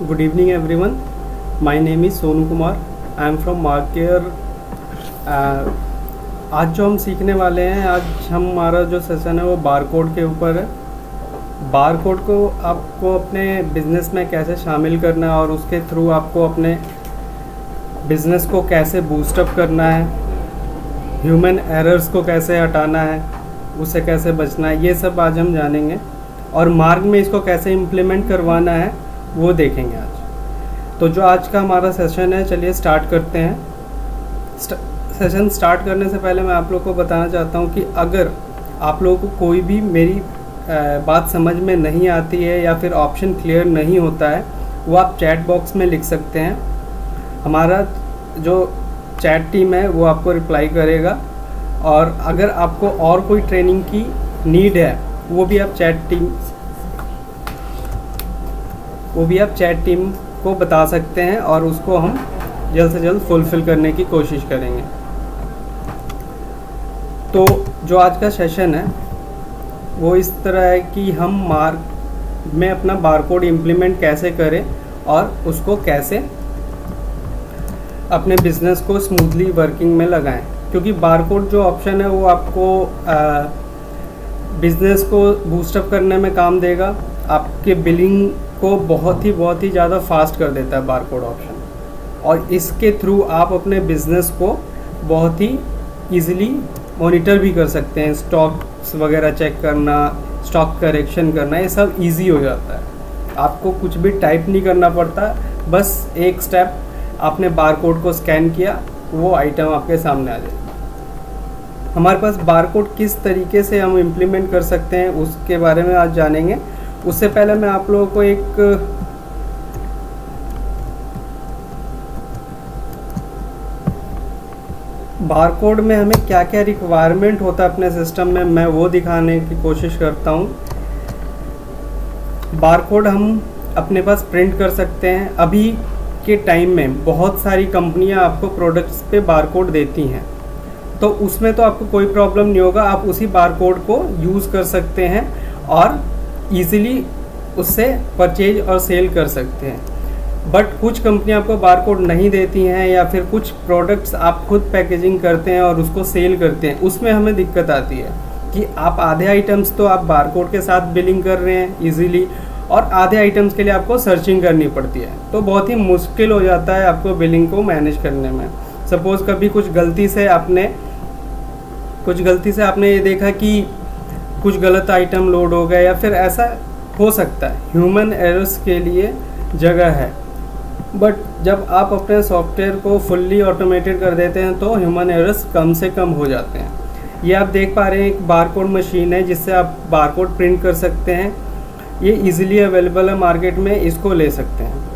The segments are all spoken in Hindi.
Good evening everyone. My name is Sonu Kumar. I am from Markeer. आज जो हम सीखने वाले हैं, आज हमारा जो सेशन है वो बारकोड के ऊपर है. बारकोड को आपको अपने बिज़नेस में कैसे शामिल करना है और उसके थ्रू आपको अपने बिज़नेस को कैसे बूस्टअप करना है, ह्यूमन एरर्स को कैसे हटाना है, उससे कैसे बचना है, ये सब आज हम जानेंगे. और मार्ग में इसको कैसे इम्प्लीमेंट करवाना है वो देखेंगे आज. तो जो आज का हमारा सेशन है, चलिए स्टार्ट करते हैं. सेशन स्टार्ट करने से पहले मैं आप लोगों को बताना चाहता हूँ कि अगर आप लोगों को कोई भी मेरी बात समझ में नहीं आती है या फिर ऑप्शन क्लियर नहीं होता है, वो आप चैट बॉक्स में लिख सकते हैं. हमारा जो चैट टीम है वो आपको रिप्लाई करेगा. और अगर आपको और कोई ट्रेनिंग की नीड है, वो भी आप चैट टीम को बता सकते हैं और उसको हम जल्द से जल्द फुलफ़िल करने की कोशिश करेंगे. तो जो आज का सेशन है वो इस तरह है कि हम मार्क में अपना बारकोड इम्प्लीमेंट कैसे करें और उसको कैसे अपने बिज़नेस को स्मूथली वर्किंग में लगाएं. क्योंकि बारकोड जो ऑप्शन है वो आपको बिज़नेस को बूस्टअप करने में काम देगा. आपके बिलिंग को बहुत ही ज़्यादा फास्ट कर देता है बारकोड ऑप्शन. और इसके थ्रू आप अपने बिज़नेस को बहुत ही ईज़िली मॉनिटर भी कर सकते हैं. स्टॉक्स वगैरह चेक करना, स्टॉक करेक्शन करना, ये सब इजी हो जाता है. आपको कुछ भी टाइप नहीं करना पड़ता. बस एक स्टेप, आपने बारकोड को स्कैन किया, वो आइटम आपके सामने आ जाएगा. हमारे पास बारकोड किस तरीके से हम इम्प्लीमेंट कर सकते हैं उसके बारे में आज जानेंगे. उससे पहले मैं आप लोगों को एक बारकोड में हमें क्या क्या रिक्वायरमेंट होता है अपने सिस्टम में, मैं वो दिखाने की कोशिश करता हूँ. बारकोड हम अपने पास प्रिंट कर सकते हैं. अभी के टाइम में बहुत सारी कंपनियां आपको प्रोडक्ट्स पे बारकोड देती हैं, तो उसमें तो आपको कोई प्रॉब्लम नहीं होगा. आप उसी बारकोड को यूज़ कर सकते हैं और ईज़िली उससे परचेज और सेल कर सकते हैं. बट कुछ कंपनियां आपको बारकोड नहीं देती हैं या फिर कुछ प्रोडक्ट्स आप खुद पैकेजिंग करते हैं और उसको सेल करते हैं. उसमें हमें दिक्कत आती है कि आप आधे आइटम्स तो आप बारकोड के साथ बिलिंग कर रहे हैं ईज़िली, और आधे आइटम्स के लिए आपको सर्चिंग करनी पड़ती है. तो बहुत ही मुश्किल हो जाता है आपको बिलिंग को मैनेज करने में. सपोज़ कभी कुछ गलती से आपने ये देखा कि कुछ गलत आइटम लोड हो गया, या फिर ऐसा हो सकता है. ह्यूमन एरर्स के लिए जगह है, बट जब आप अपने सॉफ्टवेयर को फुल्ली ऑटोमेटेड कर देते हैं तो ह्यूमन एरर्स कम से कम हो जाते हैं. ये आप देख पा रहे हैं, एक बारकोड मशीन है जिससे आप बारकोड प्रिंट कर सकते हैं. ये इजीली अवेलेबल है मार्केट में, इसको ले सकते हैं.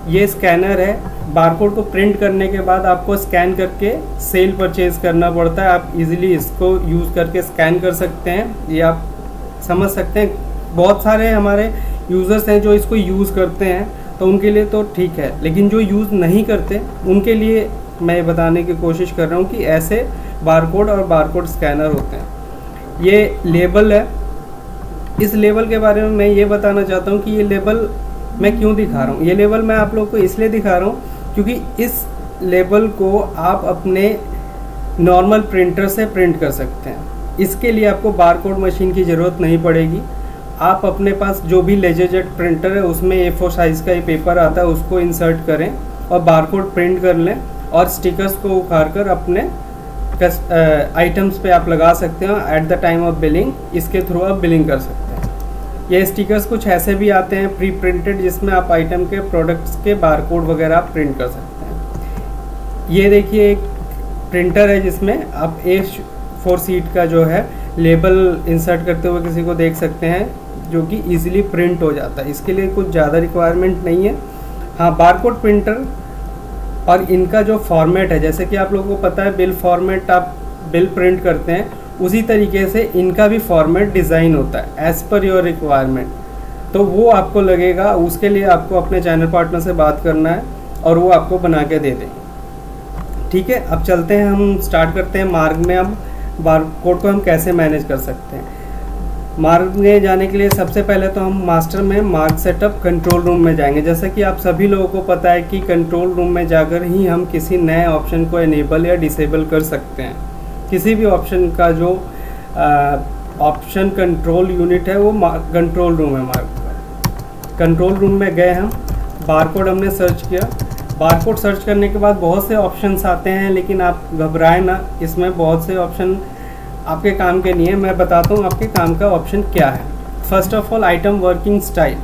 ये स्कैनर है. बारकोड को प्रिंट करने के बाद आपको स्कैन करके सेल परचेज करना पड़ता है. आप इजीली इसको यूज़ करके स्कैन कर सकते हैं. ये आप समझ सकते हैं. बहुत सारे हमारे यूज़र्स हैं जो इसको यूज़ करते हैं, तो उनके लिए तो ठीक है, लेकिन जो यूज़ नहीं करते उनके लिए मैं बताने की कोशिश कर रहा हूँ कि ऐसे बारकोड और बारकोड स्कैनर होते हैं. ये लेबल है. इस लेबल के बारे में मैं ये बताना चाहता हूँ कि ये लेबल मैं क्यों दिखा रहा हूँ. ये लेबल मैं आप लोगों को इसलिए दिखा रहा हूँ क्योंकि इस लेबल को आप अपने नॉर्मल प्रिंटर से प्रिंट कर सकते हैं. इसके लिए आपको बारकोड मशीन की ज़रूरत नहीं पड़ेगी. आप अपने पास जो भी लेजरजेट प्रिंटर है उसमें A4 साइज़ का ये पेपर आता है, उसको इंसर्ट करें और बारकोड प्रिंट कर लें और स्टिकर्स को उखाड़ कर अपने आइटम्स पे आप लगा सकते हो. Eight the time of billing इसके थ्रू आप बिलिंग कर सकते हैं. ये स्टिकर्स कुछ ऐसे भी आते हैं प्री प्रिंटेड, जिसमें आप आइटम के प्रोडक्ट्स के बारकोड वगैरह आप प्रिंट कर सकते हैं. ये देखिए एक प्रिंटर है जिसमें आप A4 शीट का जो है लेबल इंसर्ट करते हुए किसी को देख सकते हैं, जो कि इजीली प्रिंट हो जाता है. इसके लिए कुछ ज़्यादा रिक्वायरमेंट नहीं है. हाँ, बारकोड प्रिंटर और इनका जो फॉर्मेट है, जैसे कि आप लोगों को पता है बिल फॉर्मेट, आप बिल प्रिंट करते हैं, उसी तरीके से इनका भी फॉर्मेट डिज़ाइन होता है एज़ पर योर रिक्वायरमेंट. तो वो आपको लगेगा, उसके लिए आपको अपने चैनल पार्टनर से बात करना है और वो आपको बना के दे देंगे. ठीक है, अब चलते हैं, हम स्टार्ट करते हैं मार्ग में. अब बारकोड को हम कैसे मैनेज कर सकते हैं. मार्ग जाने के लिए सबसे पहले तो हम मास्टर में मार्क सेटअप कंट्रोल रूम में जाएंगे। जैसा कि आप सभी लोगों को पता है कि कंट्रोल रूम में जाकर ही हम किसी नए ऑप्शन को इनेबल या डिसेबल कर सकते हैं। किसी भी ऑप्शन का जो ऑप्शन कंट्रोल यूनिट है वो कंट्रोल रूम है हमारे। कंट्रोल रूम में गए हम, बारकोड हमने सर्च किया। बारकोड सर्च करने के बाद बहुत से ऑप्शंस आते हैं, लेकिन आप घबराएं ना, इसमें बहुत से ऑप्शन आपके काम के नहीं है। मैं बताता हूँ आपके काम का ऑप्शन क्या है। First of all item working style.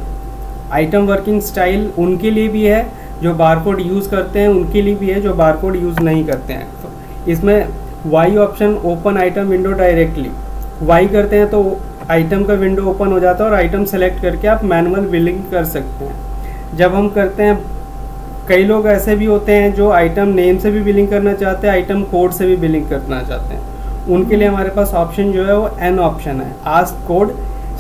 Item working style उनके लिए भी है जो बारकोड यूज़ करते हैं, उनके लिए भी है जो बारकोड यूज़ नहीं करते हैं। तो इसमें Y option, open item window directly. Y करते हैं तो आइटम का विंडो ओपन हो जाता है और आइटम सेलेक्ट करके आप मैनुअल बिलिंग कर सकते हैं। जब हम करते हैं, कई लोग ऐसे भी होते हैं जो आइटम नेम से भी बिलिंग करना चाहते हैं, आइटम कोड से भी बिलिंग करना चाहते हैं। उनके लिए हमारे पास ऑप्शन जो है वो एन ऑप्शन है, ask code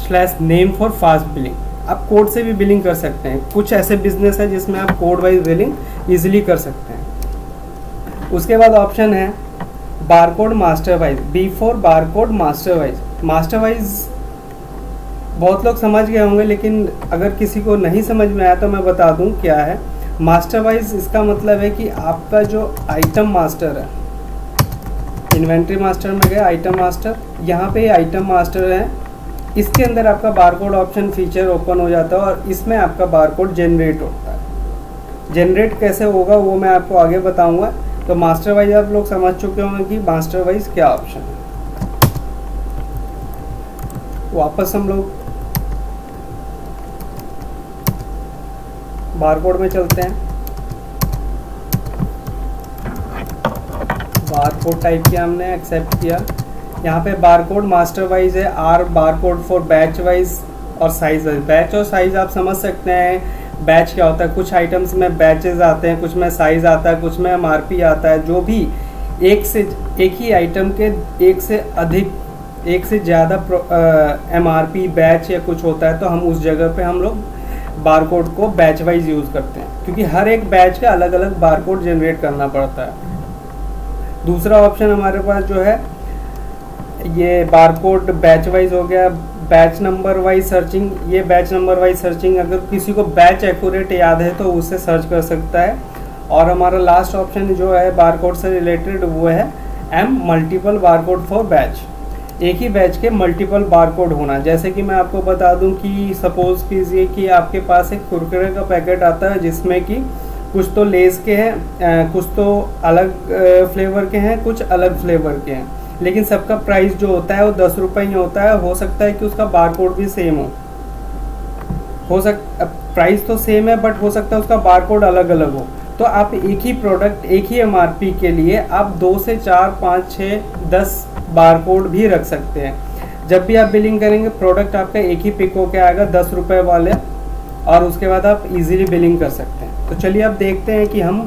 / name for fast billing. आप कोड से भी बिलिंग कर सकते हैं। कुछ ऐसे बिजनेस है जिसमें आप कोड वाइज बिलिंग इजीली कर सकते हैं। उसके बाद ऑप्शन है barcode master wise, B for barcode master wise. Master wise बहुत लोग समझ गए होंगे, लेकिन अगर किसी को नहीं समझ में आया तो मैं बता दूं क्या है। मास्टर वाइज इसका मतलब है कि आपका जो आइटम मास्टर है, इन्वेंट्री मास्टर में गए, आइटम मास्टर, यहाँ पे आइटम मास्टर है, इसके अंदर आपका बारकोड ऑप्शन फीचर ओपन हो जाता है और इसमें आपका बारकोड जनरेट होता है। जनरेट कैसे होगा वो मैं आपको आगे बताऊंगा। तो मास्टर वाइज आप लोग समझ चुके होंगे कि मास्टर वाइज क्या ऑप्शन है। वापस हम लोग बारकोड में चलते हैं। बारकोड टाइप किया हमने, एक्सेप्ट किया। यहाँ पे बारकोड मास्टर वाइज है, or barcode for batch wise और साइज वाइज। बैच और साइज आप समझ सकते हैं बैच क्या होता है। कुछ आइटम्स में बैचेस आते हैं, कुछ में साइज आता है, कुछ में एमआरपी आता है। जो भी एक ही आइटम के एक से ज़्यादा एमआरपी बैच या कुछ होता है तो हम उस जगह पे हम लोग बारकोड को बैच वाइज यूज़ करते हैं, क्योंकि हर एक बैच का अलग अलग बारकोड जनरेट करना पड़ता है। दूसरा ऑप्शन हमारे पास जो है ये बारकोड बैच वाइज हो गया। बैच नंबर वाइज सर्चिंग, ये बैच नंबर वाइज सर्चिंग, अगर किसी को बैच एक्यूरेट याद है तो उससे सर्च कर सकता है। और हमारा लास्ट ऑप्शन जो है बारकोड से रिलेटेड वो है एम मल्टीपल बारकोड फॉर बैच। एक ही बैच के मल्टीपल बारकोड होना। जैसे कि मैं आपको बता दूं कि सपोज कीजिए कि आपके पास एक कुरकुरे का पैकेट आता है जिसमें कि कुछ तो लेस के हैं, कुछ तो अलग फ्लेवर के हैं, कुछ अलग फ्लेवर के हैं, लेकिन सबका प्राइस जो होता है वो 10 रुपये ही होता है। हो सकता है कि उसका बारकोड भी सेम हो प्राइस तो सेम है बट हो सकता है उसका बारकोड अलग अलग हो। तो आप एक ही प्रोडक्ट, एक ही एमआरपी के लिए आप 2 से 4, 5, 6, 10 बारकोड भी रख सकते हैं। जब भी आप बिलिंग करेंगे प्रोडक्ट आपका एक ही पिक होके आएगा 10 रुपये वाले, और उसके बाद आप इजीली बिलिंग कर सकते हैं। तो चलिए अब देखते हैं कि हम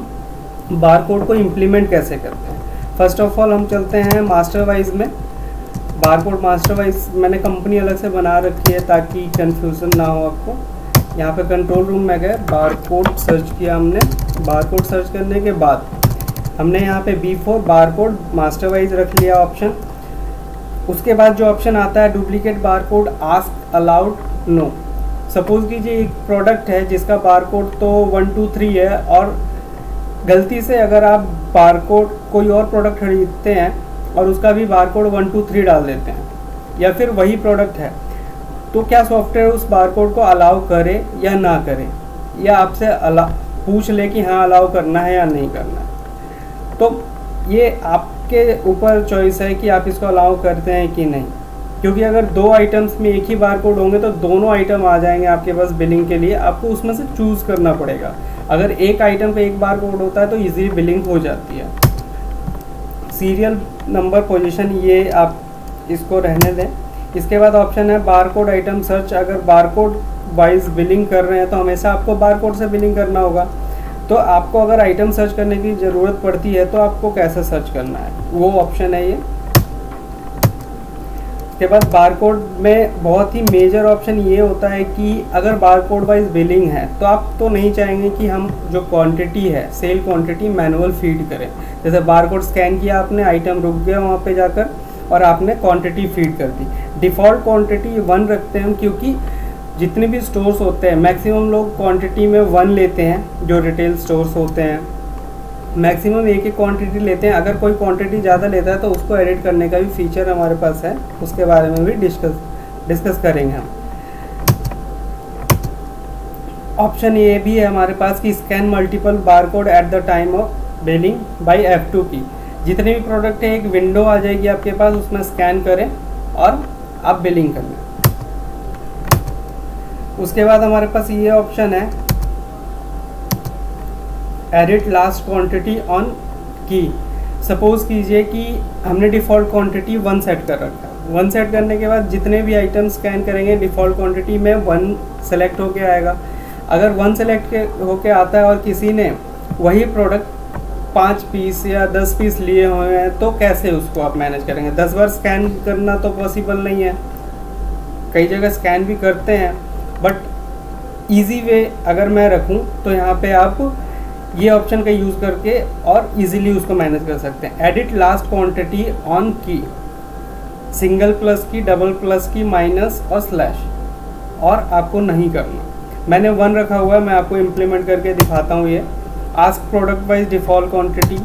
बारकोड को इम्प्लीमेंट कैसे करते हैं। फर्स्ट ऑफ ऑल हम चलते हैं मास्टर वाइज में। बारकोड मास्टर वाइज मैंने कंपनी अलग से बना रखी है ताकि कंफ्यूजन ना हो आपको। यहाँ पे कंट्रोल रूम में गए, बारकोड सर्च किया हमने। बारकोड सर्च करने के बाद हमने यहाँ पे B4 बारकोड मास्टर वाइज रख लिया ऑप्शन। उसके बाद जो ऑप्शन आता है duplicate barcode, ask allowed no. Suppose कीजिए एक प्रोडक्ट है जिसका बारकोड तो 1, 2, 3 है और गलती से अगर आप बारकोड कोई और प्रोडक्ट खरीदते हैं और उसका भी बारकोड 1, 2, 3 डाल देते हैं, या फिर वही प्रोडक्ट है, तो क्या सॉफ्टवेयर उस बारकोड को अलाउ करे या ना करे, या आपसे पूछ ले कि हाँ अलाउ करना है या नहीं करना है। तो ये आपके ऊपर चॉइस है कि आप इसको अलाउ करते हैं कि नहीं, क्योंकि अगर 2 आइटम्स में एक ही बारकोड होंगे तो दोनों आइटम आ जाएंगे आपके पास बिलिंग के लिए। आपको उसमें से चूज़ करना पड़ेगा। अगर एक आइटम पे एक बारकोड होता है तो इजीली बिलिंग हो जाती है। सीरियल नंबर पोजीशन ये आप इसको रहने दें। इसके बाद ऑप्शन है बारकोड आइटम सर्च। अगर बारकोड वाइज बिलिंग कर रहे हैं तो हमेशा आपको बारकोड से बिलिंग करना होगा। तो आपको अगर आइटम सर्च करने की ज़रूरत पड़ती है तो आपको कैसे सर्च करना है, वो ऑप्शन है ये। इसके बाद बारकोड में बहुत ही मेजर ऑप्शन ये होता है कि अगर बारकोड वाइज बिलिंग है तो आप तो नहीं चाहेंगे कि हम जो क्वांटिटी है, सेल क्वांटिटी मैनुअल फीड करें। जैसे बारकोड स्कैन किया आपने, आइटम रुक गया वहाँ पे जाकर, और आपने क्वांटिटी फीड कर दी। डिफ़ॉल्ट क्वांटिटी 1 रखते हैं हम, क्योंकि जितने भी स्टोर्स होते हैं मैक्सिमम लोग क्वांटिटी में 1 लेते हैं। जो रिटेल स्टोर्स होते हैं मैक्सिमम एक ही क्वांटिटी लेते हैं। अगर कोई क्वांटिटी ज़्यादा लेता है तो उसको एडिट करने का भी फीचर हमारे पास है, उसके बारे में भी डिस्कस करेंगे हम। ऑप्शन ये भी है हमारे पास कि scan multiple barcode at the time of billing by F2 की। जितने भी प्रोडक्ट है एक विंडो आ जाएगी आपके पास, उसमें स्कैन करें और आप बिलिंग कर लें। उसके बाद हमारे पास ये ऑप्शन है एडिट लास्ट क्वांटिटी ऑन की। सपोज कीजिए कि हमने डिफ़ॉल्ट क्वांटिटी 1 सेट कर रखा है। 1 सेट करने के बाद जितने भी आइटम स्कैन करेंगे डिफ़ॉल्ट क्वांटिटी में 1 सेलेक्ट होके आएगा। अगर 1 सेलेक्ट होके आता है और किसी ने वही प्रोडक्ट 5 पीस या 10 पीस लिए हुए हैं तो कैसे उसको आप मैनेज करेंगे? 10 बार स्कैन करना तो पॉसिबल नहीं है। कई जगह स्कैन भी करते हैं, बट इजी वे अगर मैं रखूं तो यहाँ पे आप ये ऑप्शन का यूज़ करके और इजीली उसको मैनेज कर सकते हैं। एडिट लास्ट क्वांटिटी ऑन की, सिंगल प्लस की, डबल प्लस की, माइनस और स्लैश, और आपको नहीं करना। मैंने 1 रखा हुआ है, मैं आपको इम्प्लीमेंट करके दिखाता हूँ। ये ask product wise default quantity,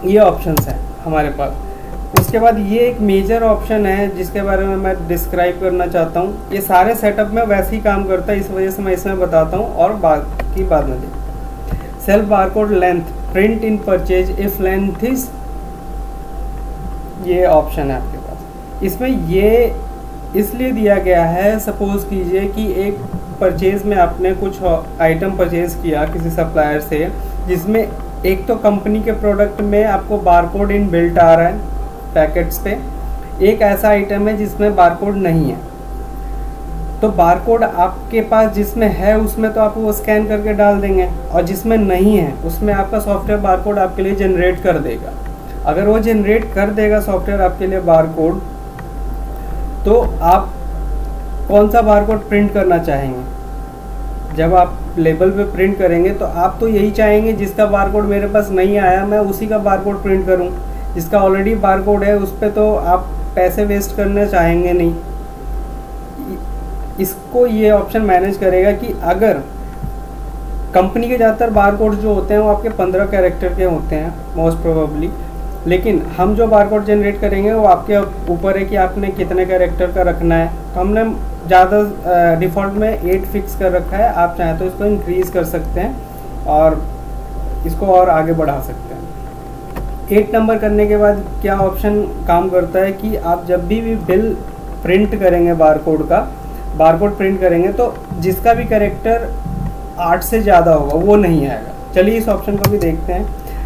ये ऑप्शंस हैं हमारे पास। उसके बाद ये एक मेजर ऑप्शन है जिसके बारे में मैं डिस्क्राइब करना चाहता हूँ। ये सारे सेटअप में वैसे ही काम करता है, इस वजह से मैं इसमें बताता हूँ और बाकी बाद में देखते। Self barcode length print in purchase if length is, ये ऑप्शन है आपके पास। इसमें ये इसलिए दिया गया है, सपोज कीजिए कि एक परचेज में आपने कुछ आइटम परचेज किया किसी सप्लायर से, जिसमें एक तो कंपनी के प्रोडक्ट में आपको बारकोड इन बिल्ट आ रहा है पैकेट्स पे, एक ऐसा आइटम है जिसमें बारकोड नहीं है। तो बारकोड आपके पास जिसमें है उसमें तो आप वो स्कैन करके डाल देंगे, और जिसमें नहीं है उसमें आपका सॉफ्टवेयर बारकोड आपके लिए जनरेट कर देगा। अगर वो जनरेट कर देगा सॉफ्टवेयर आपके लिए बारकोड, तो आप कौन सा बारकोड प्रिंट करना चाहेंगे? जब आप लेबल पे प्रिंट करेंगे तो आप तो यही चाहेंगे जिसका बारकोड मेरे पास नहीं आया मैं उसी का बारकोड प्रिंट करूं। जिसका ऑलरेडी बारकोड है उस पर तो आप पैसे वेस्ट करना चाहेंगे नहीं। इसको ये ऑप्शन मैनेज करेगा कि अगर कंपनी के ज़्यादातर बारकोड जो होते हैं वो आपके 15 कैरेक्टर के होते हैं मोस्ट प्रोबेबली, लेकिन हम जो बारकोड जनरेट करेंगे वो आपके ऊपर है कि आपने कितने कैरेक्टर का रखना है। तो हमने ज़्यादा डिफ़ॉल्ट में 8 फिक्स कर रखा है। आप चाहें तो इसको इंक्रीज़ कर सकते हैं और इसको और आगे बढ़ा सकते हैं। 8 नंबर करने के बाद क्या ऑप्शन काम करता है कि आप जब भी बिल प्रिंट करेंगे बारकोड प्रिंट करेंगे तो जिसका भी कैरेक्टर 8 से ज़्यादा होगा वो नहीं आएगा। चलिए इस ऑप्शन को भी देखते हैं।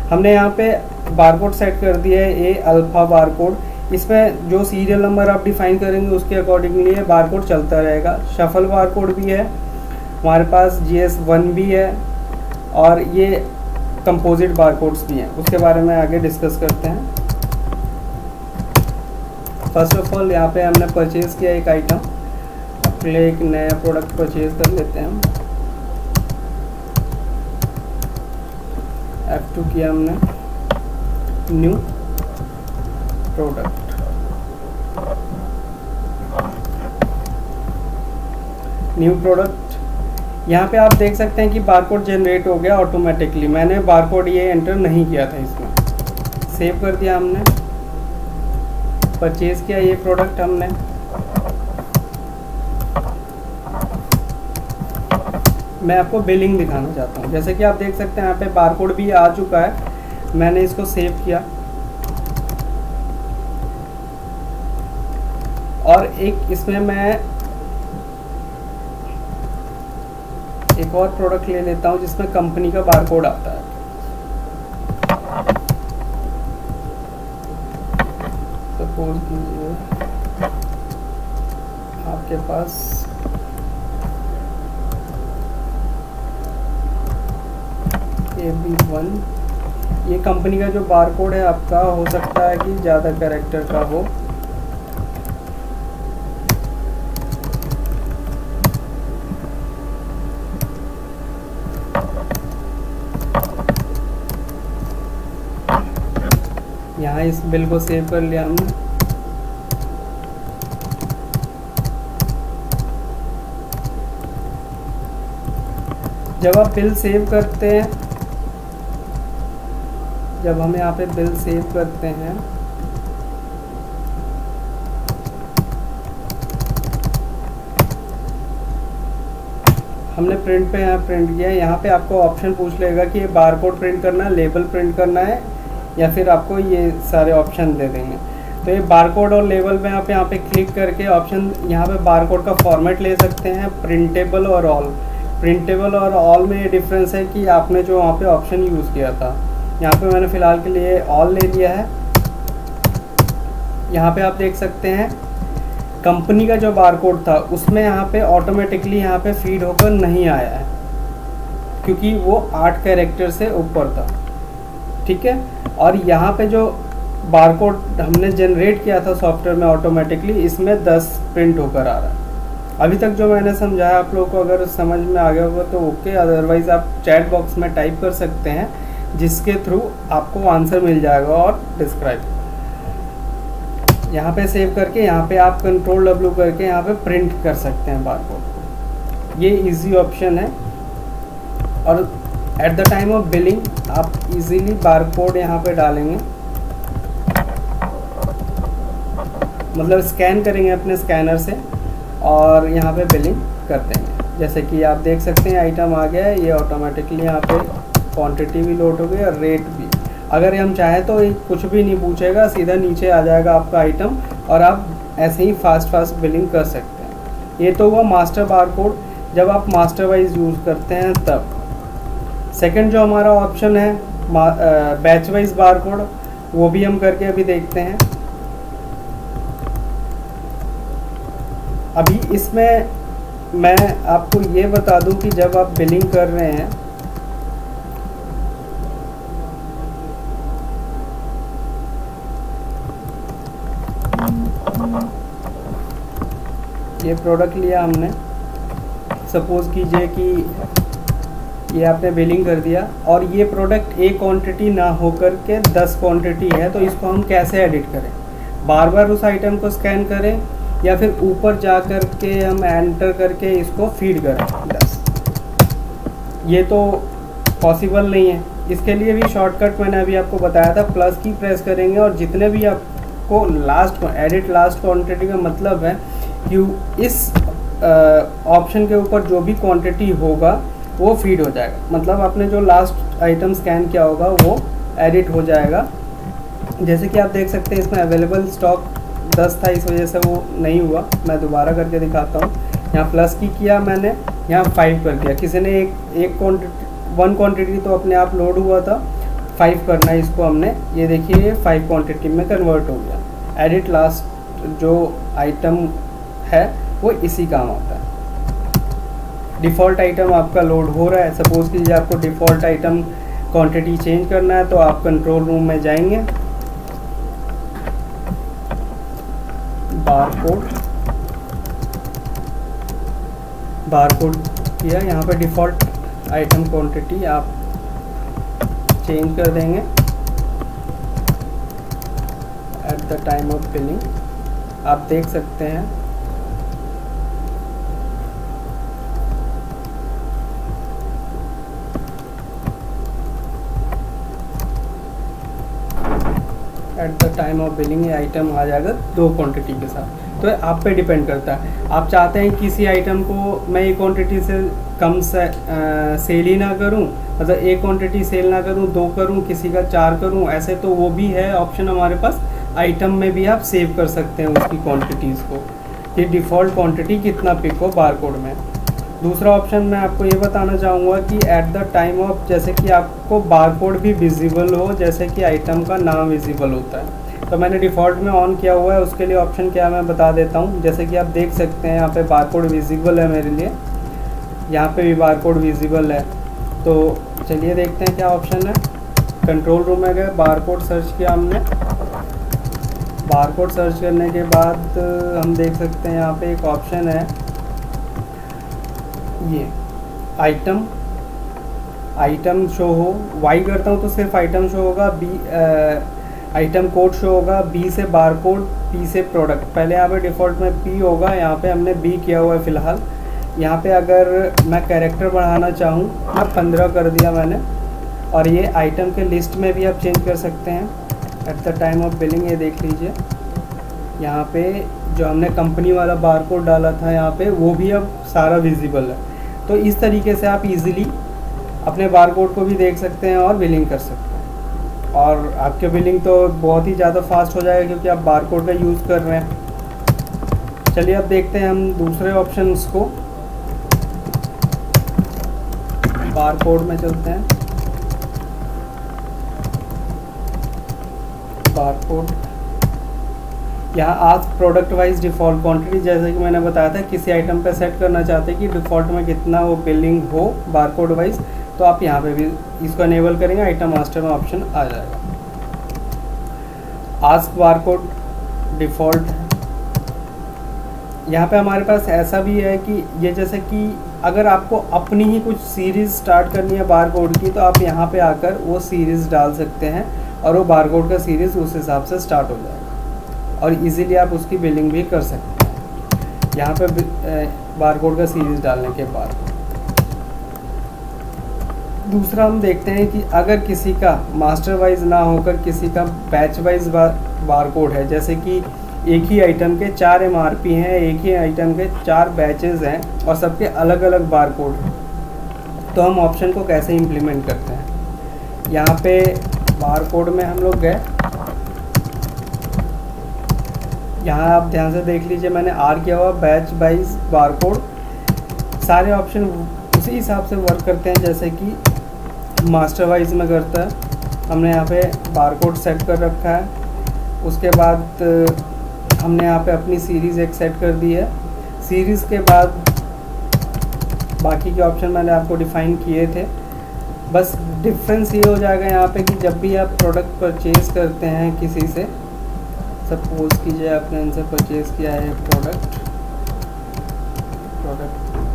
हमने यहाँ पे बारकोड सेट कर दिया है ए अल्फ़ा बारकोड। इसमें जो सीरियल नंबर आप डिफाइन करेंगे उसके अकॉर्डिंगली ये बारकोड चलता रहेगा। शफल बारकोड भी है हमारे पास, GS1 भी है, और ये कंपोजिट बारकोड्स भी हैं। उसके बारे में आगे डिस्कस करते हैं। फर्स्ट ऑफ ऑल यहाँ पे हमने परचेज़ किया एक आइटम, अपने लिए एक नया प्रोडक्ट परचेज़ कर लेते हैं हम। F2 किया हमने, न्यू प्रोडक्ट, न्यू प्रोडक्ट। यहाँ पे आप देख सकते हैं कि बारकोड जनरेट हो गया ऑटोमेटिकली। मैंने बारकोड ये एंटर नहीं किया था इसमें। सेव कर दिया हमने, परचेज़ किया ये प्रोडक्ट हमने। मैं आपको बिलिंग दिखाना चाहता हूँ। जैसे कि आप देख सकते हैं यहाँ पे बारकोड भी आ चुका है। मैंने इसको सेव किया और एक इसमें मैं एक और प्रोडक्ट ले लेता हूँ जिसमें कंपनी का बारकोड आता है। सपोज कीजिए आपके पास AB1, ये कंपनी का जो बारकोड है आपका, हो सकता है कि ज़्यादा कैरेक्टर का हो। यहाँ इस बिल को सेव कर लिया हमने। जब आप बिल सेव करते हैं, जब हम यहाँ पे बिल सेव करते हैं, हमने प्रिंट पे यहाँ प्रिंट किया है, यहाँ पे आपको ऑप्शन पूछ लेगा कि ये बारकोड प्रिंट करना है, लेबल प्रिंट करना है, या फिर आपको ये सारे ऑप्शन दे देंगे। तो ये बारकोड और लेबल में आप यहाँ पे क्लिक करके ऑप्शन, यहाँ पे बारकोड का फॉर्मेट ले सकते हैं, प्रिंटेबल और ऑल। प्रिंटेबल और ऑल में ये डिफरेंस है कि आपने जो वहाँ पे ऑप्शन यूज़ किया था, यहाँ पे मैंने फ़िलहाल के लिए ऑल ले लिया है। यहाँ पे आप देख सकते हैं कंपनी का जो बारकोड था उसमें यहाँ पे ऑटोमेटिकली यहाँ पे फीड होकर नहीं आया है, क्योंकि वो 8 कैरेक्टर से ऊपर था, ठीक है। और यहाँ पे जो बारकोड हमने जनरेट किया था सॉफ्टवेयर में ऑटोमेटिकली, इसमें 10 प्रिंट होकर आ रहा है। अभी तक जो मैंने समझाया आप लोगों को अगर समझ में आ गया होगा तो ओके, अदरवाइज़ आप चैट बॉक्स में टाइप कर सकते हैं, जिसके थ्रू आपको आंसर मिल जाएगा और डिस्क्राइब। यहाँ पे सेव करके यहाँ पे आप कंट्रोल W करके यहाँ पे प्रिंट कर सकते हैं बारकोड को, ये इजी ऑप्शन है। और eight the time of billing आप इजीली बारकोड यहाँ पे डालेंगे, मतलब स्कैन करेंगे अपने स्कैनर से और यहाँ पे बिलिंग कर देंगे। जैसे कि आप देख सकते हैं आइटम आ गया है, ये ऑटोमेटिकली यहाँ पे क्वांटिटी भी लोड हो गई और रेट भी। अगर हम चाहें तो कुछ भी नहीं पूछेगा, सीधा नीचे आ जाएगा आपका आइटम और आप ऐसे ही फास्ट बिलिंग कर सकते हैं। ये तो हुआ मास्टर बारकोड, जब आप मास्टर वाइज यूज़ करते हैं तब। सेकंड जो हमारा ऑप्शन है बैच वाइज बारकोड, वो भी हम करके अभी देखते हैं। अभी इसमें मैं आपको ये बता दूं कि जब आप बिलिंग कर रहे हैं ये प्रोडक्ट लिया हमने, सपोज़ कीजिए कि ये आपने बिलिंग कर दिया और ये प्रोडक्ट एक क्वांटिटी ना होकर के 10 क्वांटिटी है, तो इसको हम कैसे एडिट करें? बार बार उस आइटम को स्कैन करें या फिर ऊपर जा कर के हम एंटर करके इसको फीड करें 10? ये तो पॉसिबल नहीं है। इसके लिए भी शॉर्टकट मैंने अभी आपको बताया था, प्लस की प्रेस करेंगे और जितने भी आपको लास्ट एडिट लास्ट क्वांटिटी का मतलब है कि इस ऑप्शन के ऊपर जो भी क्वांटिटी होगा वो फीड हो जाएगा, मतलब आपने जो लास्ट आइटम स्कैन किया होगा वो एडिट हो जाएगा। जैसे कि आप देख सकते हैं इसमें अवेलेबल स्टॉक 10 था, इस वजह से वो नहीं हुआ। मैं दोबारा करके दिखाता हूँ। यहाँ प्लस की किया मैंने, यहाँ 5 कर दिया। किसी ने एक क्वांटिटी 1 क्वांटिटी तो अपने आप लोड हुआ था, 5 करना है इसको हमने, ये देखिए 5 क्वांटिटी में कन्वर्ट हो गया। एडिट लास्ट जो आइटम है वो इसी काम आता है। डिफ़ॉल्ट आइटम आपका लोड हो रहा है। सपोज़ कीजिए आपको डिफ़ॉल्ट आइटम क्वांटिटी चेंज करना है, तो आप कंट्रोल रूम में जाएंगे, बारकोड किया, यहाँ पे डिफ़ॉल्ट आइटम क्वांटिटी आप चेंज कर देंगे eight the time of billing. आप देख सकते हैं eight the time of billing ये आइटम आ जाएगा 2 क्वांटिटी के साथ। तो आप पे डिपेंड करता है, आप चाहते हैं किसी आइटम को मैं एक क्वांटिटी से कम सेल ही ना करूं, मतलब एक क्वांटिटी सेल ना करूं, 2 करूं, किसी का 4 करूं, ऐसे तो वो भी है ऑप्शन हमारे पास। आइटम में भी आप सेव कर सकते हैं उसकी क्वांटिटीज़ को, कि डिफ़ॉल्ट क्वांटिटी कितना पिक हो बारकोड में। दूसरा ऑप्शन मैं आपको ये बताना चाहूँगा कि एट द टाइम ऑफ, जैसे कि आपको बारकोड भी विजिबल हो, जैसे कि आइटम का नाम विजिबल होता है, तो मैंने डिफ़ॉल्ट में ऑन किया हुआ है। उसके लिए ऑप्शन क्या मैं बता देता हूँ। जैसे कि आप देख सकते हैं यहाँ पे बारकोड विजिबल है मेरे लिए, यहाँ पे भी बारकोड विजिबल है। तो चलिए देखते हैं क्या ऑप्शन है। कंट्रोल रूम में गए, बारकोड सर्च किया हमने। बारकोड सर्च करने के बाद हम देख सकते हैं यहाँ पे एक ऑप्शन है, ये आइटम शो हो। वाई करता हूँ तो सिर्फ आइटम शो होगा, बी आइटम कोड शो होगा, बी से बारकोड, पी से प्रोडक्ट। पहले यहाँ पे डिफ़ॉल्ट में पी होगा, यहाँ पे हमने बी किया हुआ है फ़िलहाल। यहाँ पे अगर मैं कैरेक्टर बढ़ाना चाहूँ, मैं 15 कर दिया मैंने। और ये आइटम के लिस्ट में भी आप चेंज कर सकते हैं eight the time of billing. ये देख लीजिए यहाँ पे जो हमने कंपनी वाला बारकोड डाला था यहाँ पे, वो भी अब सारा विजिबल है। तो इस तरीके से आप इजीली अपने बारकोड को भी देख सकते हैं और बिलिंग कर सकते हैं। और आपके बिलिंग तो बहुत ही ज़्यादा फास्ट हो जाएगा क्योंकि आप बारकोड का यूज़ कर रहे हैं। चलिए अब देखते हैं हम दूसरे ऑप्शंस को। बारकोड में चलते हैं। बारकोड यहाँ आज प्रोडक्ट वाइज डिफ़ॉल्ट क्वांटिटी, जैसे कि मैंने बताया था, किसी आइटम पे सेट करना चाहते हैं कि डिफ़ॉल्ट में कितना वो बिलिंग हो बारकोड वाइज, तो आप यहाँ पे भी इसको इनेबल करेंगे, आइटम मास्टर में ऑप्शन आ जाएगा। आस्क बारकोड डिफ़ॉल्ट है। यहाँ पे हमारे पास ऐसा भी है कि ये जैसे कि अगर आपको अपनी ही कुछ सीरीज़ स्टार्ट करनी है बारकोड की, तो आप यहाँ पे आकर वो सीरीज़ डाल सकते हैं और वो बारकोड का सीरीज़ उस हिसाब से स्टार्ट हो जाएगा और इजीली आप उसकी बिलिंग भी कर सकते हैं यहाँ पे बारकोड का सीरीज़ डालने के बाद। दूसरा हम देखते हैं कि अगर किसी का मास्टर वाइज ना होकर किसी का बैच वाइज बारकोड है, जैसे कि एक ही आइटम के 4 MRP हैं, एक ही आइटम के 4 बैचेस हैं और सबके अलग अलग बारकोड हैं, तो हम ऑप्शन को कैसे इम्प्लीमेंट करते हैं। यहाँ पे बारकोड में हम लोग गए, यहाँ आप ध्यान से देख लीजिए मैंने आर किया हुआ बैच वाइज बारकोड। सारे ऑप्शन उसी हिसाब से वर्क करते हैं जैसे कि मास्टर वाइज में करता है। हमने यहाँ पे बारकोड सेट कर रखा है, उसके बाद हमने यहाँ पे अपनी सीरीज़ एक सेट कर दी है। सीरीज़ के बाद बाकी के ऑप्शन मैंने आपको डिफ़ाइन किए थे। बस डिफरेंस ये हो जाएगा यहाँ पे कि जब भी आप प्रोडक्ट परचेज़ करते हैं किसी से, सपोज कीजिए आपने इनसे परचेज़ किया है प्रोडक्ट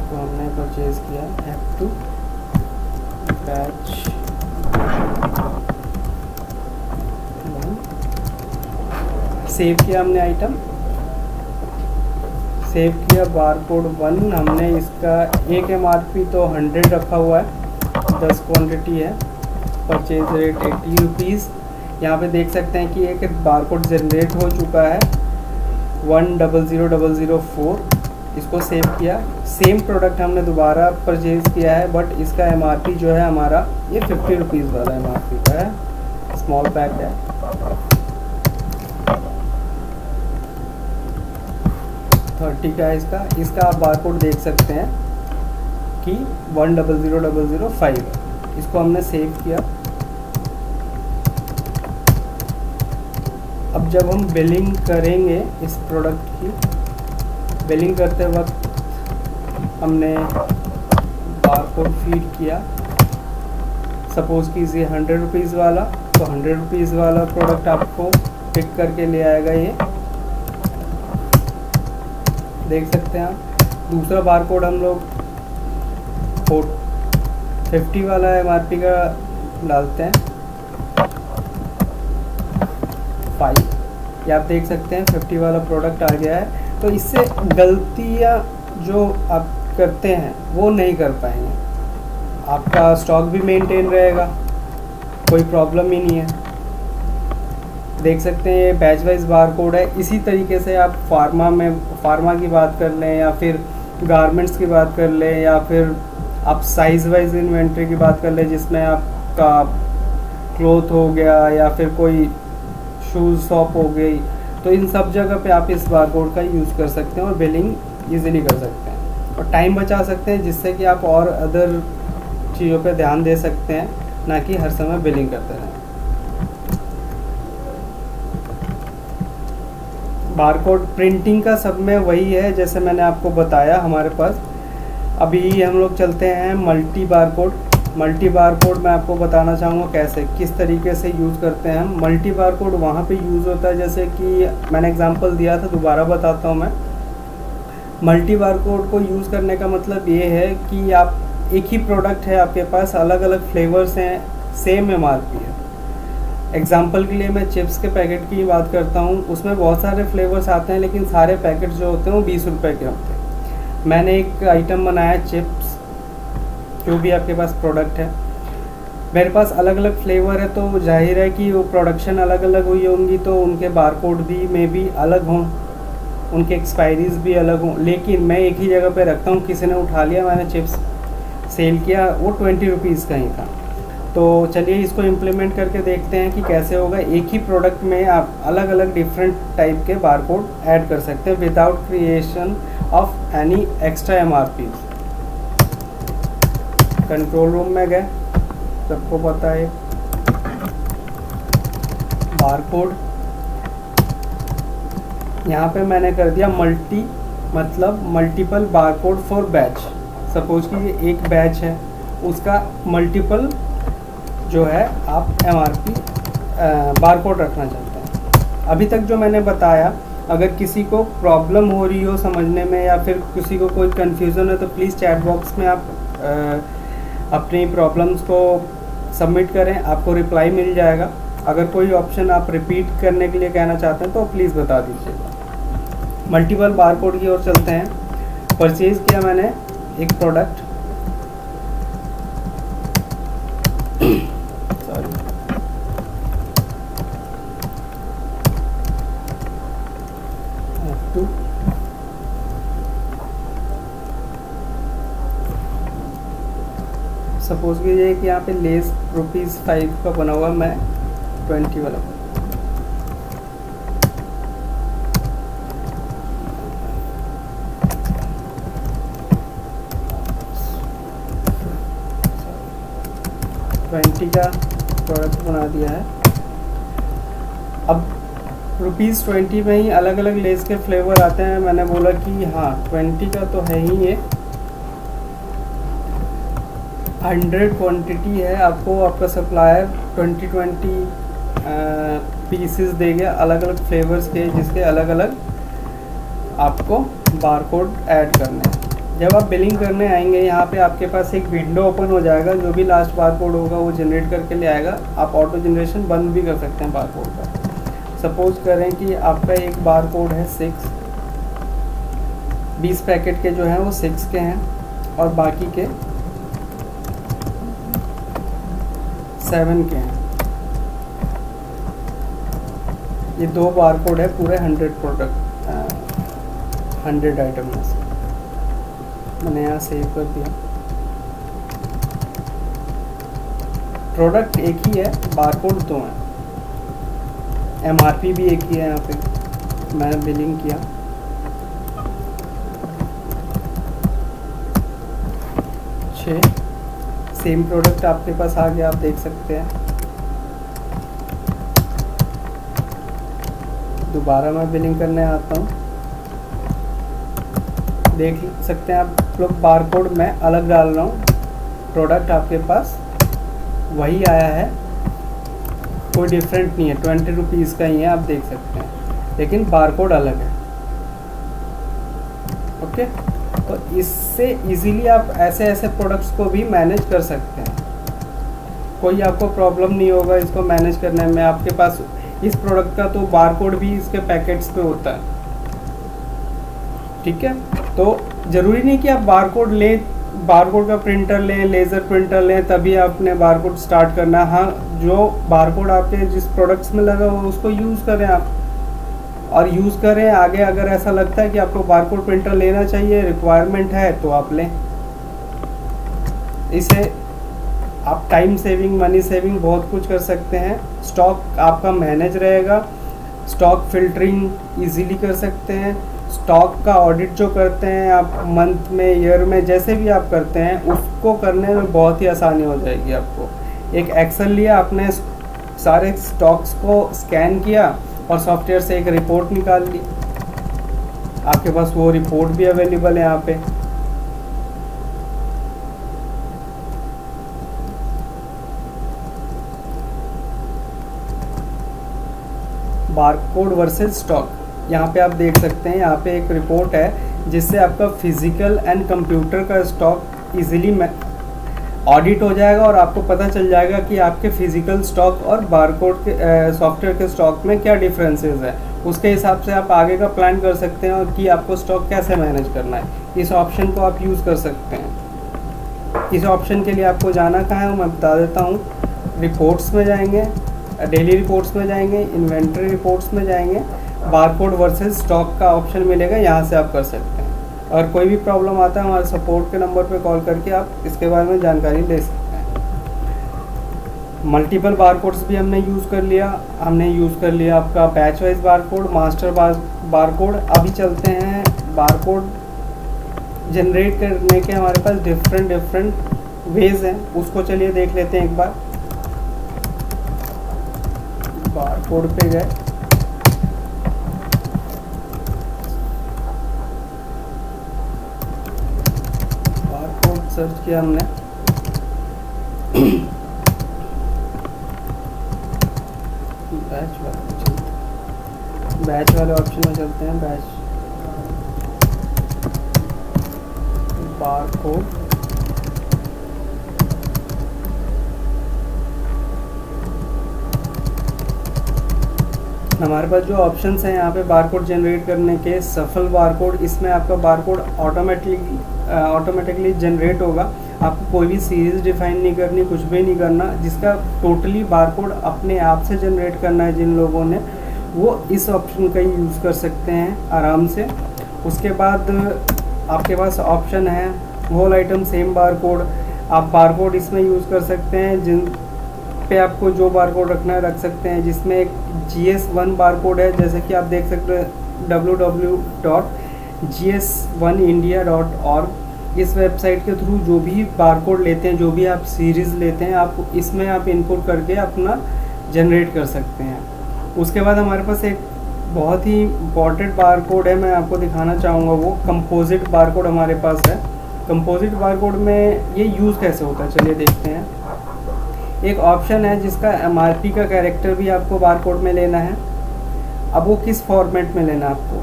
को हमने परचेज़ किया है F2 बैच 1, सेव किया हमने आइटम, सेव किया बारकोड 1। हमने इसका एक MRP तो 100 रखा हुआ है, 10 क्वांटिटी है, परचेज रेट 80 रुपीज़। यहाँ पे देख सकते हैं कि एक बारकोड जनरेट हो चुका है 100004। इसको सेव किया। सेम प्रोडक्ट हमने दोबारा परचेज़ किया है, बट इसका MRP जो है हमारा ये 50 रुपीज़ वाला MRP का है, स्मॉल पैक है। $30 का है इसका आप बारकोड देख सकते हैं कि 100005 है। इसको हमने सेव किया। अब जब हम बिलिंग करेंगे इस प्रोडक्ट की, बिलिंग करते वक्त हमने बारकोड फीड किया, सपोज़ कीजिए 100 रुपीज़ वाला, तो 100 रुपीज़ वाला प्रोडक्ट आपको पिक करके ले आएगा। ये देख सकते हैं आप। दूसरा बारकोड हम लोग 50 वाला MRP का डालते हैं 5। ये आप देख सकते हैं 50 वाला प्रोडक्ट आ गया है। तो इससे गलतियाँ जो आप करते हैं वो नहीं कर पाएंगे, आपका स्टॉक भी मेंटेन रहेगा, कोई प्रॉब्लम ही नहीं है। देख सकते हैं ये बैच वाइज बारकोड है। इसी तरीके से आप फार्मा की बात कर लें या फिर गारमेंट्स की बात कर लें या फिर आप साइज़ वाइज इन्वेंट्री की बात कर लें, जिसमें आपका क्लोथ हो गया या फिर कोई शूज़ शॉप हो गई, तो इन सब जगह पे आप इस बारकोड का यूज़ कर सकते हैं और बिलिंग ईजिली कर सकते हैं और टाइम बचा सकते हैं, जिससे कि आप और अदर चीज़ों पे ध्यान दे सकते हैं, ना कि हर समय बिलिंग करते रहें। बारकोड प्रिंटिंग का सब में वही है जैसे मैंने आपको बताया हमारे पास। अभी हम लोग चलते हैं मल्टी बारकोड। मल्टी बारकोड मैं आपको बताना चाहूँगा कैसे, किस तरीके से यूज़ करते हैं हम। मल्टी बारकोड वहाँ पे यूज़ होता है जैसे कि मैंने एग्जांपल दिया था, दोबारा बताता हूँ मैं। मल्टी बारकोड को यूज़ करने का मतलब ये है कि आप एक ही प्रोडक्ट है, आपके पास अलग अलग फ्लेवर्स हैं, सेम MRP है। एग्जाम्पल के लिए मैं चिप्स के पैकेट की बात करता हूँ, उसमें बहुत सारे फ्लेवर्स आते हैं लेकिन सारे पैकेट जो होते हैं वो 20 रुपये के होते हैं। मैंने एक आइटम बनाया चिप्स, जो भी आपके पास प्रोडक्ट है, मेरे पास अलग अलग फ्लेवर है, तो जाहिर है कि वो प्रोडक्शन अलग अलग हुई होंगी, तो उनके बारकोड भी में भी अलग हों, उनके एक्सपायरीज भी अलग हों, लेकिन मैं एक ही जगह पे रखता हूँ। किसी ने उठा लिया, मैंने चिप्स सेल किया, वो 20 रुपीज़ का ही था। तो चलिए इसको इम्प्लीमेंट करके देखते हैं कि कैसे होगा। एक ही प्रोडक्ट में आप अलग अलग डिफरेंट टाइप के बारकोड ऐड कर सकते हैं without creation of any extra MRP। Control room में गए, सबको पता है बारकोड, यहाँ पे मैंने कर दिया multiple barcode for batch. Suppose कि ये एक बैच है, उसका मल्टीपल जो है आप MRP बारकोड रखना चाहते हैं। अभी तक जो मैंने बताया, अगर किसी को प्रॉब्लम हो रही हो समझने में या फिर किसी को कोई कन्फ्यूज़न है, तो प्लीज़ चैट बॉक्स में आप अपनी प्रॉब्लम्स को सबमिट करें, आपको रिप्लाई मिल जाएगा। अगर कोई ऑप्शन आप रिपीट करने के लिए कहना चाहते हैं तो प्लीज़ बता दीजिएगा। मल्टीपल बारकोड की ओर चलते हैं। परचेज़ किया मैंने एक प्रोडक्ट, सॉरी, सपोज कीजिए कि यहाँ पे लेस ₹5 का बना हुआ, मैं 20 वाला ₹20 का प्रोडक्ट बना दिया है। अब ₹20 में ही अलग अलग लेस के फ्लेवर आते हैं। मैंने बोला कि हाँ 20 का तो है ही, ये 100 क्वांटिटी है, आपको आपका सप्लायर 20 पीसेस देगा अलग अलग फ्लेवर्स के, जिसके अलग अलग आपको बारकोड ऐड करने हैं। जब आप बिलिंग करने आएंगे, यहाँ पे आपके पास एक विंडो ओपन हो जाएगा, जो भी लास्ट बारकोड होगा वो जनरेट करके ले आएगा। आप ऑटो जनरेशन बंद भी कर सकते हैं बारकोड का। सपोज करें कि आपका एक बारकोड है 6, 20 पैकेट के जो हैं वो 6 के हैं और बाकी के 7 के हैं। ये 2 बारकोड है पूरे 100 प्रोडक्ट 100 आइटम में से। मैंने यहाँ सेव कर दिया। प्रोडक्ट एक ही है, बारकोड 2 हैं, MRP भी एक ही है। यहाँ पे मैंने बिलिंग किया, सेम प्रोडक्ट आपके पास आ गया, आप देख सकते हैं। दोबारा मैं बिलिंग करने आता हूँ, देख सकते हैं आप लोग बारकोड मैं अलग डाल रहा हूँ, प्रोडक्ट आपके पास वही आया है, कोई डिफरेंट नहीं है, 20 रुपीज़ का ही है, आप देख सकते हैं, लेकिन बारकोड अलग है। ओके, तो इससे इजीली आप ऐसे प्रोडक्ट्स को भी मैनेज कर सकते हैं। कोई आपको प्रॉब्लम नहीं होगा इसको मैनेज करने में। आपके पास इस प्रोडक्ट का तो बारकोड भी इसके पैकेट्स पे होता है, ठीक है। तो ज़रूरी नहीं कि आप बारकोड लें, बारकोड का प्रिंटर लें, लेज़र प्रिंटर लें, तभी आपने बारकोड स्टार्ट करना है। हाँ, जो बारकोड आपके जिस प्रोडक्ट्स में लगा हो उसको यूज़ करें आप, और यूज़ करें आगे। अगर ऐसा लगता है कि आपको बारकोड प्रिंटर लेना चाहिए, रिक्वायरमेंट है, तो आप लें। इसे आप टाइम सेविंग, मनी सेविंग बहुत कुछ कर सकते हैं। स्टॉक आपका मैनेज रहेगा, स्टॉक फिल्टरिंग इजीली कर सकते हैं। स्टॉक का ऑडिट जो करते हैं आप मंथ में, ईयर में, जैसे भी आप करते हैं, उसको करने में बहुत ही आसानी हो जाएगी आपको। एक एक्सेल लिया आपने, सारे स्टॉक्स को स्कैन किया और सॉफ्टवेयर से एक रिपोर्ट निकाल ली, आपके पास वो रिपोर्ट भी अवेलेबल है यहाँ पे। बारकोड वर्सेस स्टॉक, यहाँ पे आप देख सकते हैं, यहाँ पे एक रिपोर्ट है जिससे आपका फिजिकल एंड कंप्यूटर का स्टॉक इजीली ऑडिट हो जाएगा और आपको पता चल जाएगा कि आपके फिजिकल स्टॉक और बारकोड के सॉफ्टवेयर के स्टॉक में क्या डिफरेंसेस है। उसके हिसाब से आप आगे का प्लान कर सकते हैं और कि आपको स्टॉक कैसे मैनेज करना है। इस ऑप्शन को आप यूज़ कर सकते हैं। इस ऑप्शन के लिए आपको जाना कहाँ है वो मैं बता देता हूँ। रिपोर्ट्स में जाएंगे, डेली रिपोर्ट्स में जाएंगे, इन्वेंट्री रिपोर्ट्स में जाएंगे, बारकोड वर्सेस स्टॉक का ऑप्शन मिलेगा, यहाँ से आप कर सकते हैं। और कोई भी प्रॉब्लम आता है हमारे सपोर्ट के नंबर पे कॉल करके आप इसके बारे में जानकारी ले सकते हैं। मल्टीपल बारकोड्स भी हमने यूज़ कर लिया। आपका batch wise barcode, master barcode. अभी चलते हैं बारकोड जनरेट करने के हमारे पास डिफरेंट वेज हैं, उसको चलिए देख लेते हैं एक बार। बारकोड पे गए, बारकोड सर्च किया हमने, बैच वाले ऑप्शन में चलते हैं। बैच बारकोड, हमारे पास जो ऑप्शंस हैं यहाँ पे बारकोड जनरेट करने के, सफल बारकोड, इसमें आपका बारकोड ऑटोमेटिकली जनरेट होगा। आपको कोई भी सीरीज डिफाइन नहीं करनी, कुछ भी नहीं करना। जिसका टोटली बारकोड अपने आप से जनरेट करना है जिन लोगों ने, वो इस ऑप्शन का यूज़ कर सकते हैं आराम से। उसके बाद आपके पास ऑप्शन है होल आइटम सेम बारकोड। आप बारकोड इसमें यूज़ कर सकते हैं जिन पे आपको जो बारकोड रखना है रख सकते हैं। जिसमें एक GS1 बारकोड है, जैसे कि आप देख सकते हैं www.gs1india.org। इस वेबसाइट के थ्रू जो भी बारकोड लेते हैं, जो भी आप सीरीज़ लेते हैं, आप इसमें आप इनपुट करके अपना जनरेट कर सकते हैं। उसके बाद हमारे पास एक बहुत ही इम्पॉर्टेंट बारकोड है, मैं आपको दिखाना चाहूँगा। वो कंपोजिट बारकोड हमारे पास है। कंपोजिट बारकोड में ये यूज़ कैसे होता है चलिए देखते हैं। एक ऑप्शन है जिसका MRP का कैरेक्टर भी आपको बारकोड में लेना है। अब वो किस फॉर्मेट में लेना है आपको,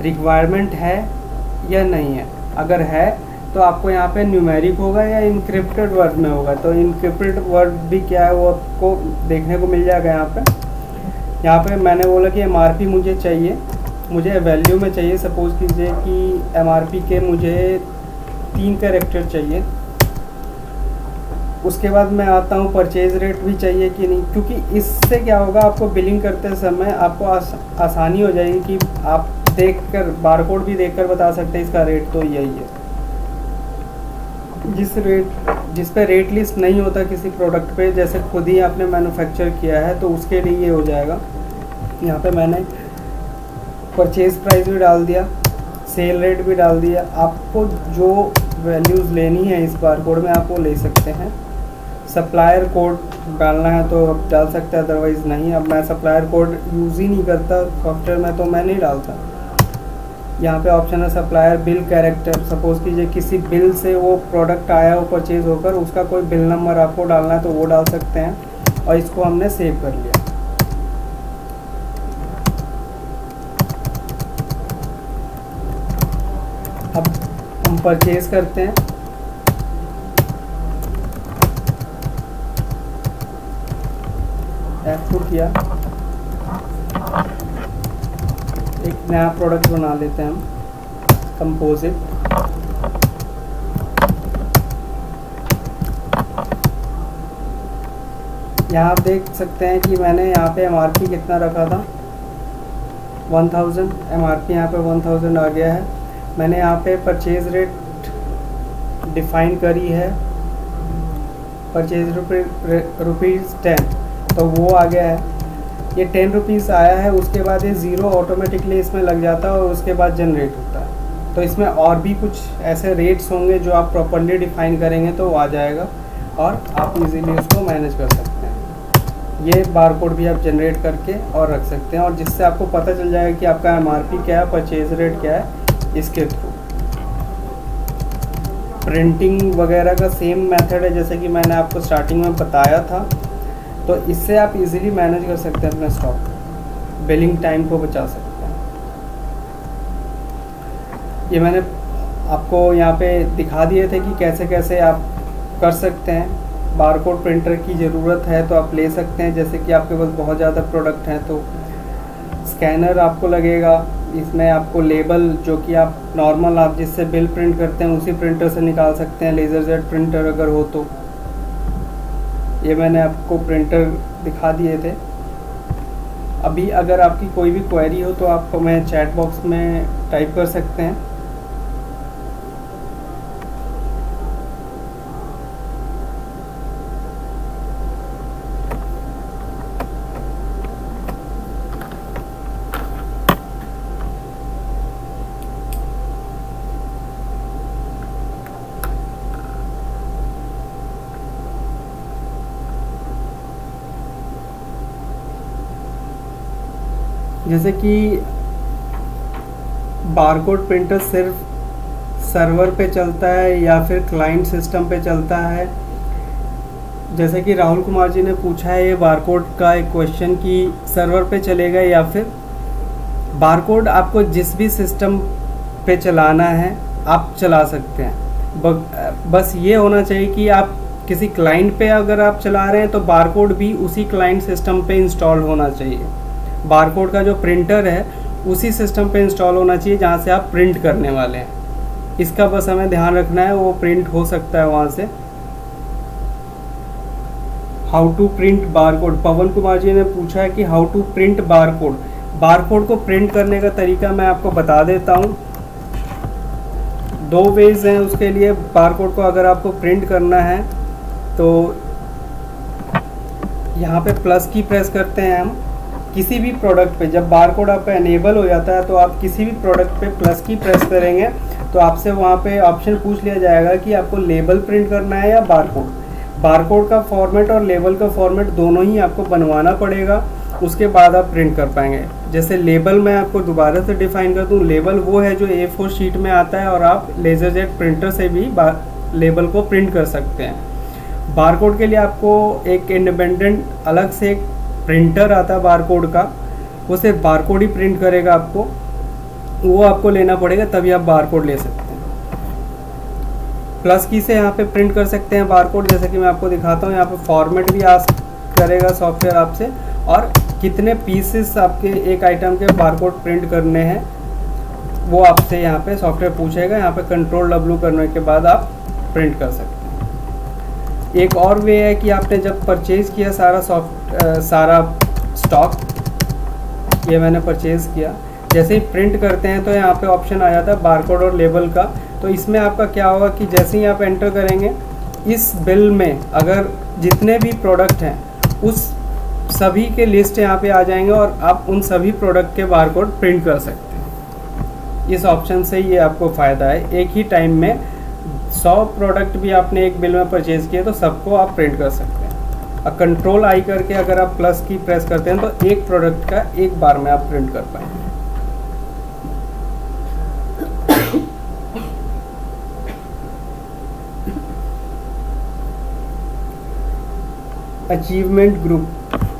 रिक्वायरमेंट है या नहीं है। अगर है तो आपको यहाँ पे न्यूमेरिक होगा या इनक्रिप्टेड वर्ड में होगा। तो इनक्रिप्टेड वर्ड भी क्या है वो आपको देखने को मिल जाएगा यहाँ पे मैंने बोला कि MRP मुझे चाहिए, मुझे वैल्यू में चाहिए। सपोज़ कीजिए कि MRP के मुझे 3 कैरेक्टर चाहिए। उसके बाद मैं आता हूँ परचेज रेट भी चाहिए कि नहीं, क्योंकि इससे क्या होगा, आपको बिलिंग करते समय आपको आसानी हो जाएगी कि आप देखकर बारकोड भी देखकर बता सकते हैं इसका रेट तो यही है। जिस पे रेट लिस्ट नहीं होता किसी प्रोडक्ट पे, जैसे खुद ही आपने मैन्युफैक्चर किया है, तो उसके लिए ये हो जाएगा। यहाँ पे मैंने परचेज प्राइस भी डाल दिया, सेल रेट भी डाल दिया। आपको जो वैल्यूज़ लेनी है इस बारकोड में आप वो ले सकते हैं। सप्लायर कोड डालना है तो आप डाल सकते हैं, अदरवाइज़ नहीं। अब मैं सप्लायर कोड यूज़ ही नहीं करता सॉफ्टवेयर में, तो मैं नहीं डालता। यहाँ पे ऑप्शन है सप्लायर बिल कैरेक्टर। सपोज़ कीजिए किसी बिल से वो प्रोडक्ट आया हो परचेज होकर, उसका कोई बिल नंबर आपको डालना है तो वो डाल सकते हैं। और इसको हमने सेव कर लिया। अब हम परचेज करते हैं। F2 किया, एक नया प्रोडक्ट बना लेते हैं हम, कंपोजिट। यहाँ आप देख सकते हैं कि मैंने यहाँ पे MRP कितना रखा था, 1000। MRP यहाँ पे 1000 आ गया है। मैंने यहाँ पे परचेज रेट डिफाइन करी है, परचेज रुपीज़ 10, तो वो आ गया है। ये 10 रुपीज़ आया है। उसके बाद ये 0 ऑटोमेटिकली इसमें लग जाता है और उसके बाद जनरेट होता है। तो इसमें और भी कुछ ऐसे रेट्स होंगे जो आप प्रॉपर्ली डिफाइन करेंगे तो वो आ जाएगा और आप इजीली उसको मैनेज कर सकते हैं। ये बारकोड भी आप जनरेट करके और रख सकते हैं, और जिससे आपको पता चल जाएगा कि आपका MRP क्या है, परचेज रेट क्या है। इसके थ्रू प्रिंटिंग वगैरह का सेम मेथड है जैसे कि मैंने आपको स्टार्टिंग में बताया था। तो इससे आप इजीली मैनेज कर सकते हैं अपना स्टॉक, बिलिंग टाइम को बचा सकते हैं। ये मैंने आपको यहाँ पे दिखा दिए थे कि कैसे कैसे आप कर सकते हैं। बारकोड प्रिंटर की ज़रूरत है तो आप ले सकते हैं, जैसे कि आपके पास बहुत ज़्यादा प्रोडक्ट हैं तो स्कैनर आपको लगेगा। इसमें आपको लेबल जो कि आप नॉर्मल आप जिससे बिल प्रिंट करते हैं उसी प्रिंटर से निकाल सकते हैं, लेज़र जेट प्रिंटर अगर हो तो। ये मैंने आपको प्रिंटर दिखा दिए थे। अभी अगर आपकी कोई भी क्वेरी हो तो आप हमें चैट बॉक्स में टाइप कर सकते हैं। जैसे कि बारकोड प्रिंटर सिर्फ सर्वर पे चलता है या फिर क्लाइंट सिस्टम पे चलता है। जैसे कि राहुल कुमार जी ने पूछा है ये बारकोड का एक क्वेश्चन कि सर्वर पे चलेगा या फिर बारकोड आपको जिस भी सिस्टम पे चलाना है आप चला सकते हैं। बस ये होना चाहिए कि आप किसी क्लाइंट पे अगर आप चला रहे हैं तो बारकोड भी उसी क्लाइंट सिस्टम पे इंस्टॉल होना चाहिए। बारकोड का जो प्रिंटर है उसी सिस्टम पे इंस्टॉल होना चाहिए जहाँ से आप प्रिंट करने वाले हैं। इसका बस हमें ध्यान रखना है, वो प्रिंट हो सकता है वहाँ से। How to print barcode, Pawan Kumar ji ने पूछा है कि how to print barcode. Barcode को प्रिंट करने का तरीका मैं आपको बता देता हूँ। 2 वेज हैं उसके लिए। बारकोड को अगर आपको प्रिंट करना है तो यहाँ पे प्लस की प्रेस करते हैं हम किसी भी प्रोडक्ट पे। जब बारकोड आपका एनेबल हो जाता है तो आप किसी भी प्रोडक्ट पे प्लस की प्रेस करेंगे तो आपसे वहाँ पे ऑप्शन पूछ लिया जाएगा कि आपको लेबल प्रिंट करना है या बारकोड। बारकोड का फॉर्मेट और लेबल का फॉर्मेट दोनों ही आपको बनवाना पड़ेगा, उसके बाद आप प्रिंट कर पाएंगे। जैसे लेबल मैं आपको दोबारा से डिफाइन कर दूँ, लेबल वो है जो A4 शीट में आता है और आप लेज़र जेट प्रिंटर से भी लेबल को प्रिंट कर सकते हैं। बारकोड के लिए आपको एक इंडिपेंडेंट अलग से एक प्रिंटर आता है बारकोड का, वो सिर्फ बारकोड ही प्रिंट करेगा आपको, वो आपको लेना पड़ेगा तभी आप बारकोड ले सकते हैं। प्लस की से यहाँ पे प्रिंट कर सकते हैं बारकोड, जैसे कि मैं आपको दिखाता हूँ। यहाँ पे फॉर्मेट भी करेगा सॉफ्टवेयर आपसे, और कितने पीसेस आपके एक आइटम के बारकोड प्रिंट करने हैं वो आपसे यहाँ पे सॉफ्टवेयर पूछेगा। यहाँ पे कंट्रोल W करने के बाद आप प्रिंट कर सकते हैं। एक और वे है कि आपने जब परचेज़ किया सारा स्टॉक, ये मैंने परचेज़ किया, जैसे ही प्रिंट करते हैं तो यहाँ पे ऑप्शन आ जाता है बारकोड और लेबल का। तो इसमें आपका क्या होगा कि जैसे ही आप एंटर करेंगे इस बिल में अगर जितने भी प्रोडक्ट हैं उस सभी के लिस्ट यहाँ पे आ जाएंगे और आप उन सभी प्रोडक्ट के बारकोड प्रिंट कर सकते हैं। इस ऑप्शन से ये आपको फ़ायदा है। एक ही टाइम में 100 प्रोडक्ट भी आपने एक बिल में परचेज़ किए तो सबको आप प्रिंट कर सकते हैं। और कंट्रोल I करके अगर आप प्लस की प्रेस करते हैं तो एक प्रोडक्ट का एक बार में आप प्रिंट कर पाएंगे। Achievement group,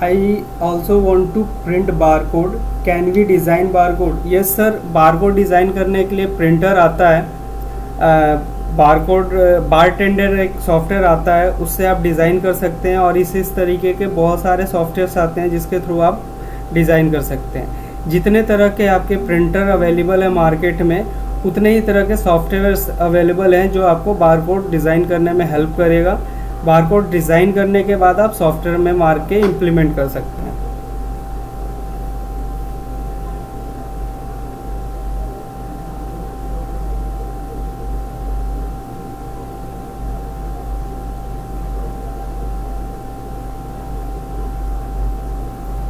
I also want to print barcode, can we design barcode? Yes sir, barcode design करने के लिए प्रिंटर आता है। बारकोड बारटेंडर एक सॉफ्टवेयर आता है, उससे आप डिज़ाइन कर सकते हैं। और इस तरीके के बहुत सारे सॉफ्टवेयर्स आते हैं जिसके थ्रू आप डिज़ाइन कर सकते हैं। जितने तरह के आपके प्रिंटर अवेलेबल है मार्केट में, उतने ही तरह के सॉफ्टवेयर्स अवेलेबल हैं जो आपको बारकोड डिज़ाइन करने में हेल्प करेगा। बारकोड डिज़ाइन करने के बाद आप सॉफ्टवेयर में मार के इम्प्लीमेंट कर सकते हैं।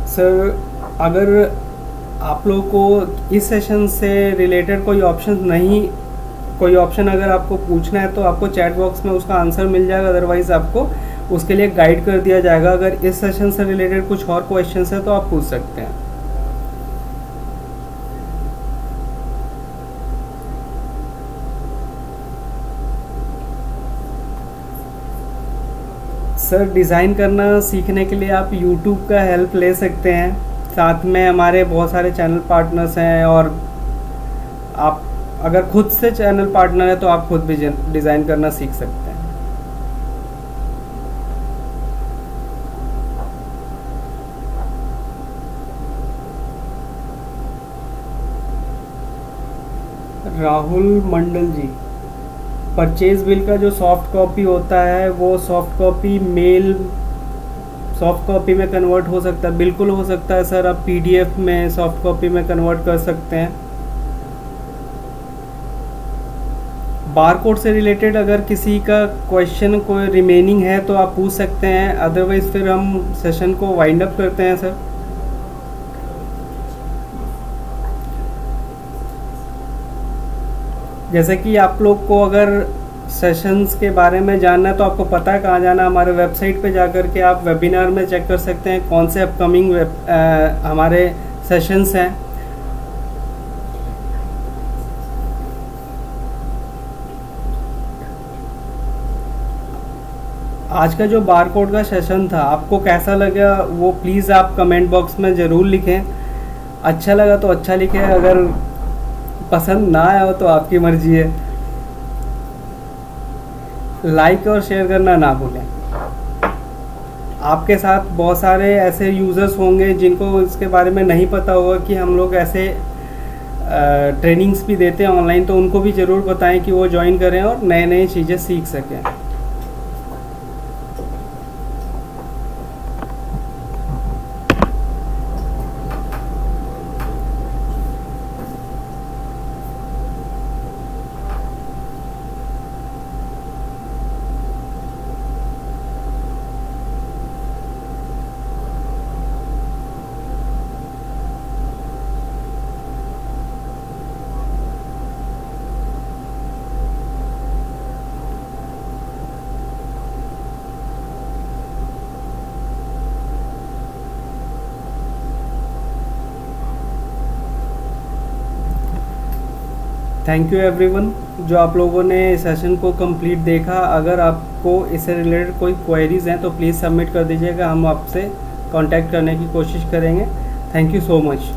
सर, अगर आप लोगों को इस सेशन से रिलेटेड कोई ऑप्शन अगर आपको पूछना है तो आपको चैट बॉक्स में उसका आंसर मिल जाएगा, अदरवाइज़ आपको उसके लिए गाइड कर दिया जाएगा। अगर इस सेशन से रिलेटेड कुछ और क्वेश्चंस है तो आप पूछ सकते हैं। सर, डिज़ाइन करना सीखने के लिए आप YouTube का हेल्प ले सकते हैं। साथ में हमारे बहुत सारे चैनल पार्टनर्स हैं, और आप अगर खुद से चैनल पार्टनर है तो आप खुद भी डिज़ाइन करना सीख सकते हैं। राहुल मंडल जी, परचेज बिल का जो सॉफ्ट कॉपी होता है वो soft copy mail soft copy में कन्वर्ट हो सकता है? बिल्कुल हो सकता है सर, आप पीडीएफ में सॉफ्ट कॉपी में कन्वर्ट कर सकते हैं। बारकोड से रिलेटेड अगर किसी का क्वेश्चन कोई रिमेनिंग है तो आप पूछ सकते हैं, अदरवाइज फिर हम सेशन को वाइंड अप करते हैं सर। जैसे कि आप लोग को अगर सेशंस के बारे में जानना है तो आपको पता है कहाँ जाना, हमारे वेबसाइट पे जाकर के आप वेबिनार में चेक कर सकते हैं कौन से अपकमिंग हमारे सेशंस हैं। आज का जो बारकोड का सेशन था आपको कैसा लगा वो प्लीज़ आप कमेंट बॉक्स में ज़रूर लिखें। अच्छा लगा तो अच्छा लिखें, अगर पसंद ना आया हो तो आपकी मर्जी है। लाइक और शेयर करना ना भूलें। आपके साथ बहुत सारे ऐसे यूज़र्स होंगे जिनको इसके बारे में नहीं पता होगा कि हम लोग ऐसे ट्रेनिंग्स भी देते हैं ऑनलाइन, तो उनको भी ज़रूर बताएं कि वो ज्वाइन करें और नए नए चीज़ें सीख सकें। थैंक यू एवरीवन जो आप लोगों ने सेशन को कंप्लीट देखा। अगर आपको इससे रिलेटेड कोई क्वेरीज हैं तो प्लीज़ सबमिट कर दीजिएगा, हम आपसे कांटेक्ट करने की कोशिश करेंगे। Thank you so much.